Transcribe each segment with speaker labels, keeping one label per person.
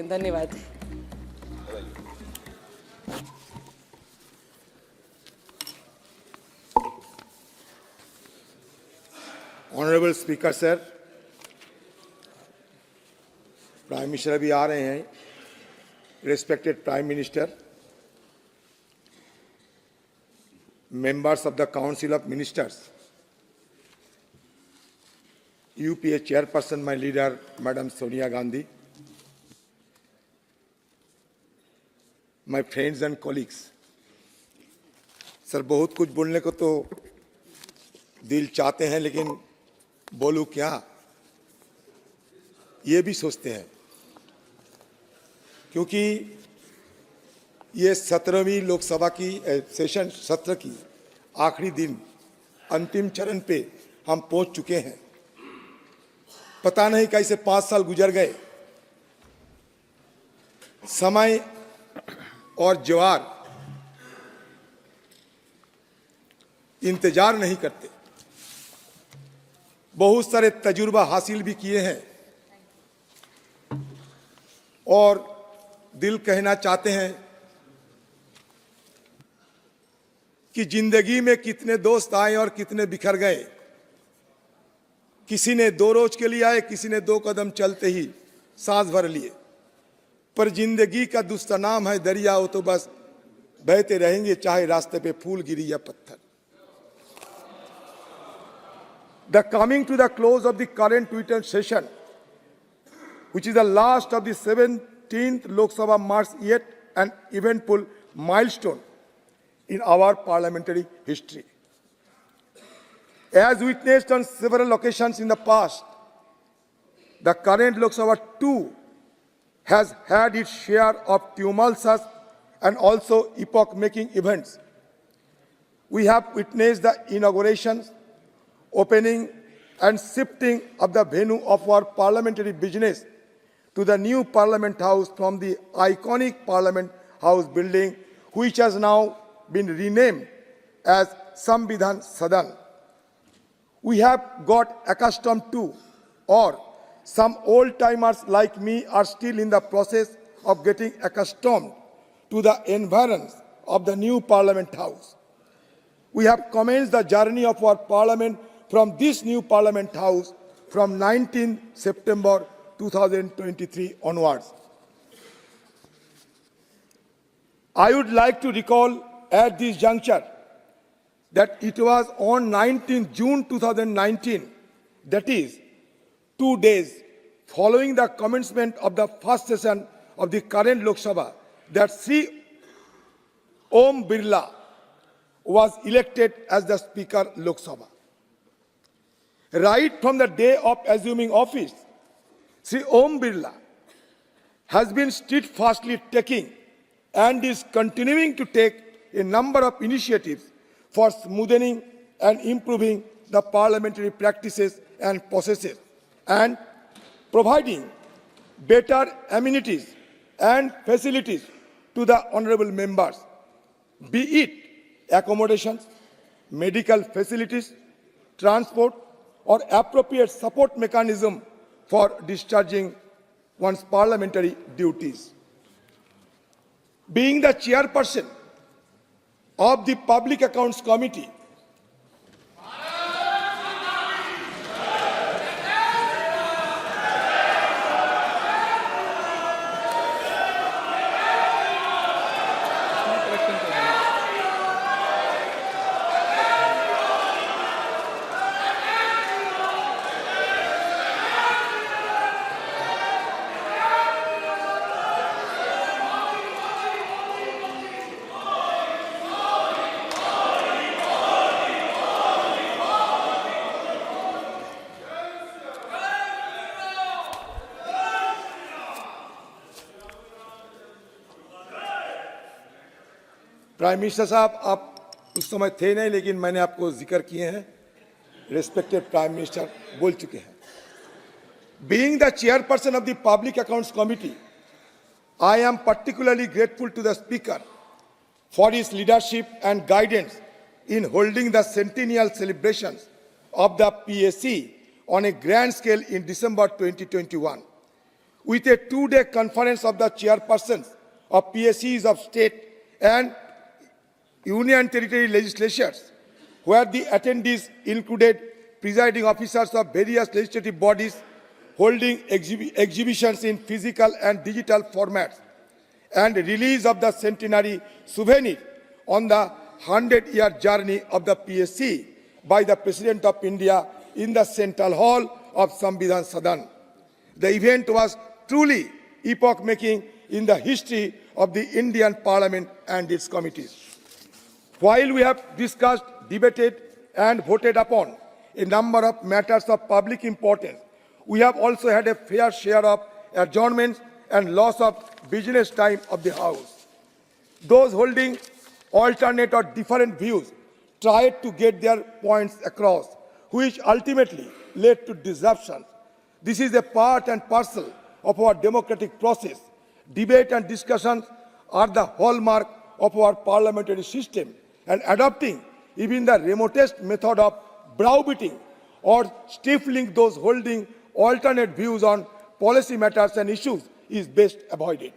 Speaker 1: धन्यवाद।
Speaker 2: Honourable speaker sir, prime minister अभी आ रहे हैं। Respected prime minister, members of the Council of Ministers, UPA chairperson, my leader, Madam Sonia Gandhi, my friends and colleagues, sir बहुत कुछ बोलने को तो दिल चाहते हैं, लेकिन बोलूं क्या, ये भी सोचते हैं, क्योंकि ये 17वीं लोकसभा की सेशन सत्र की आखिरी दिन, अंतिम चरण पे हम पहुंच चुके हैं। पता नहीं कैसे 5 साल गुजर गए। समय और ज्वार इंतजार नहीं करते। बहुत सारे तजुर्बा हासिल भी किए हैं और दिल कहना चाहते हैं कि जिंदगी में कितने दोस्त आए और कितने बिखर गए। किसी ने 2 रोज के लिए आए, किसी ने 2 कदम चलते ही सांस भर लिए। पर जिंदगी का दूसरा नाम है दरिया, वो तो बस बहते रहेंगे, चाहे रास्ते पे फूल गिरी या पत्थर। The coming to the close of the current Twitter session, which is the last of the 17th Lok Sabha, marks yet an eventful milestone in our parliamentary history. As witnessed on several occasions in the past, the current Lok Sabha too has had its share of tumultuous and also epoch-making events. We have witnessed the inaugurations, opening and shifting of the venue of our parliamentary business to the new Parliament House from the iconic Parliament House building, which has now been renamed as Samvidhan Sadan. We have got accustomed to, or some old-timers like me are still in the process of getting accustomed to the environs of the new Parliament House. We have commenced the journey of our Parliament from this new Parliament House from 19 September 2023 onwards. I would like to recall at this juncture that it was on 19 June 2019, that is, 2 days following the commencement of the first session of the current Lok Sabha, that Sri Om Birla was elected as the Speaker Lok Sabha. Right from the day of assuming office, Sri Om Birla has been steadfastly taking and is continuing to take a number of initiatives for smoothening and improving the parliamentary practices and processes and providing better amenities and facilities to the honorable members, be it accommodations, medical facilities, transport, or appropriate support mechanism for discharging one's parliamentary duties. Being the chairperson of the Public Accounts Committee, prime minister साहब, आप उस समय थे नहीं, लेकिन मैंने आपको जिक्र किए हैं। रेस्पेक्टेड प्राइम मिनिस्टर बोल चुके हैं। Being the chairperson of the Public Accounts Committee, I am particularly grateful to the Speaker for his leadership and guidance in holding the centennial celebrations of the PAC on a grand scale in December 2021. with a two-day conference of the chairpersons of PSCs of state and union territory legislatures, where the attendees included presiding officers of various legislative bodies holding exhibitions in physical and digital formats, and release of the centenary souvenir on the 100-year journey of the PSC by the President of India in the Central Hall of Samvidhan Sadan. The event was truly epoch-making in the history of the Indian Parliament and its committees. While we have discussed, debated and voted upon a number of matters of public importance, we have also had a fair share of adjournments and loss of business time of the House. Those holding alternate or different views tried to get their points across, which ultimately led to disruption. This is a part and parcel of our democratic process. Debate and discussions are the hallmark of our parliamentary system, and adopting even the remotest method of browbeating or stifling those holding alternate views on policy matters and issues is best avoided.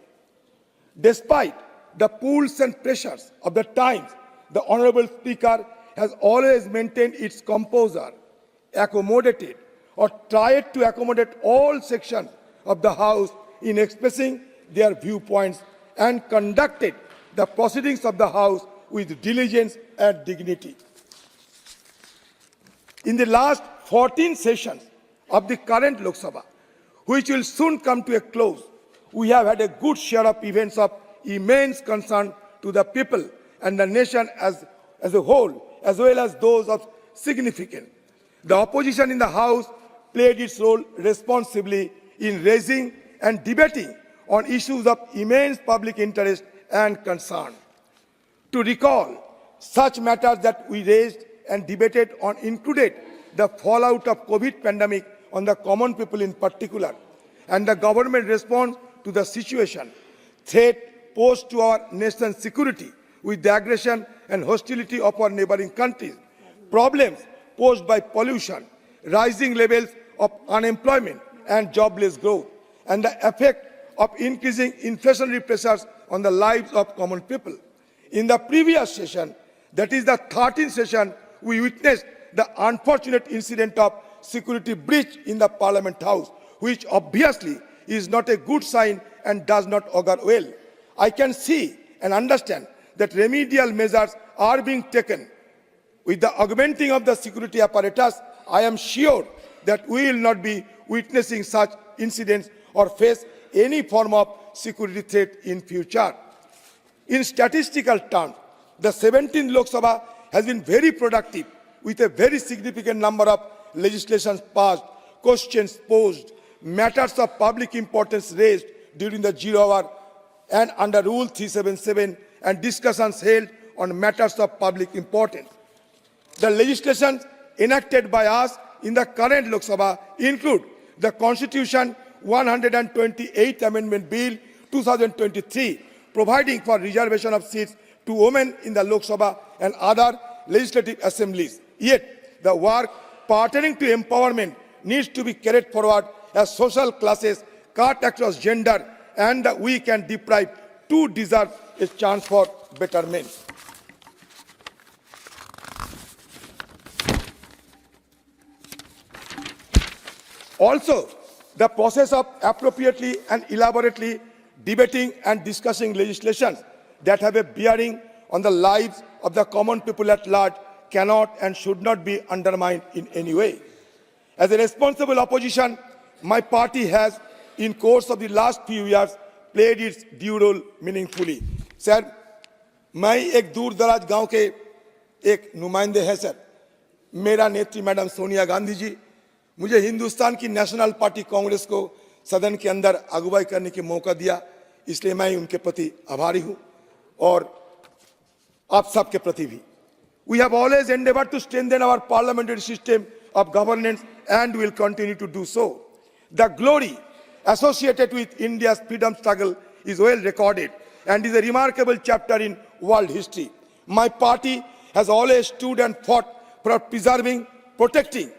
Speaker 2: Despite the pulls and pressures of the times, the Honourable Speaker has always maintained its composure, accommodated or tried to accommodate all sections of the House in expressing their viewpoints, and conducted the proceedings of the House with diligence and dignity. In the last 14 sessions of the current Lok Sabha, which will soon come to a close, we have had a good share of events of immense concern to the people and the nation as a whole, as well as those of significance. The opposition in the House played its role responsibly in raising and debating on issues of immense public interest and concern. To recall, such matters that we raised and debated on included the fallout of COVID pandemic on the common people in particular, and the government response to the situation, threat posed to our nation's security with the aggression and hostility of our neighboring countries, problems posed by pollution, rising levels of unemployment and jobless growth, and the effect of increasing inflationary pressures on the lives of common people. In the previous session, that is the 13th session, we witnessed the unfortunate incident of security breach in the Parliament House, which obviously is not a good sign and does not augur well. I can see and understand that remedial measures are being taken. With the augmenting of the security apparatus, I am sure that we will not be witnessing such incidents or face any form of security threat in future. In statistical terms, the 17th Lok Sabha has been very productive, with a very significant number of legislations passed, questions posed, matters of public importance raised during the 0 hour and under Rule 377, and discussions held on matters of public importance. The legislations enacted by us in the current Lok Sabha include the Constitution 128th Amendment Bill 2023, providing for reservation of seats to women in the Lok Sabha and other legislative assemblies. Yet, the work pertaining to empowerment needs to be carried forward as social classes cut across gender, and we can deprive to deserve a chance for betterment. Also, the process of appropriately and elaborately debating and discussing legislation that have a bearing on the lives of the common people at large cannot and should not be undermined in any way. As a responsible opposition, my party has, in course of the last few years, played its due role meaningfully. Sir, मैं एक दूर दराज गांव के एक नुमाइंदे हैं sir. मेरा नेत्री मैडम सोनिया गांधी जी मुझे हिंदुस्तान की नेशनल पार्टी कांग्रेस को सदन के अंदर अगुवाई करने की मौका दिया, इसलिए मैं उनके प्रति आभारी हूं और आप सबके प्रति भी. We have always endeavored to strengthen our parliamentary system of governance and will continue to do so. The glory associated with India's freedom struggle is well recorded and is a remarkable chapter in world history. My party has always stood and fought for preserving, protecting,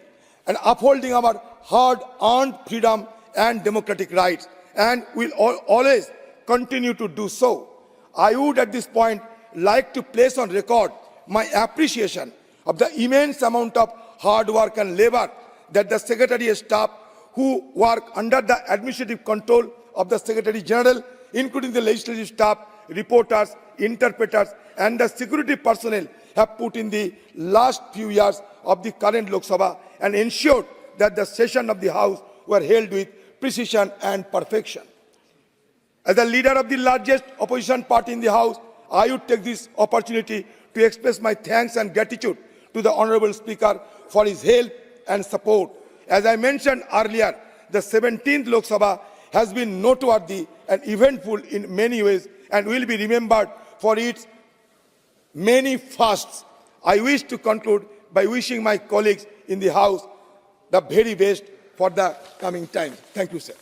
Speaker 2: and upholding our hard-earned freedom and democratic rights, and will always continue to do so. I would at this point like to place on record my appreciation of the immense amount of hard work and labor that the Secretary staff who work under the administrative control of the Secretary General, including the legislative staff, reporters, interpreters, and the security personnel have put in the last few years of the current Lok Sabha and ensured that the session of the House were held with precision and perfection. As the leader of the largest opposition party in the House, I would take this opportunity to express my thanks and gratitude to the Honorable Speaker for his help and support. As I mentioned earlier, the 17th Lok Sabha has been noteworthy and eventful in many ways and will be remembered for its many firsts. I wish to conclude by wishing my colleagues in the House the very best for the coming time. Thank you, sir.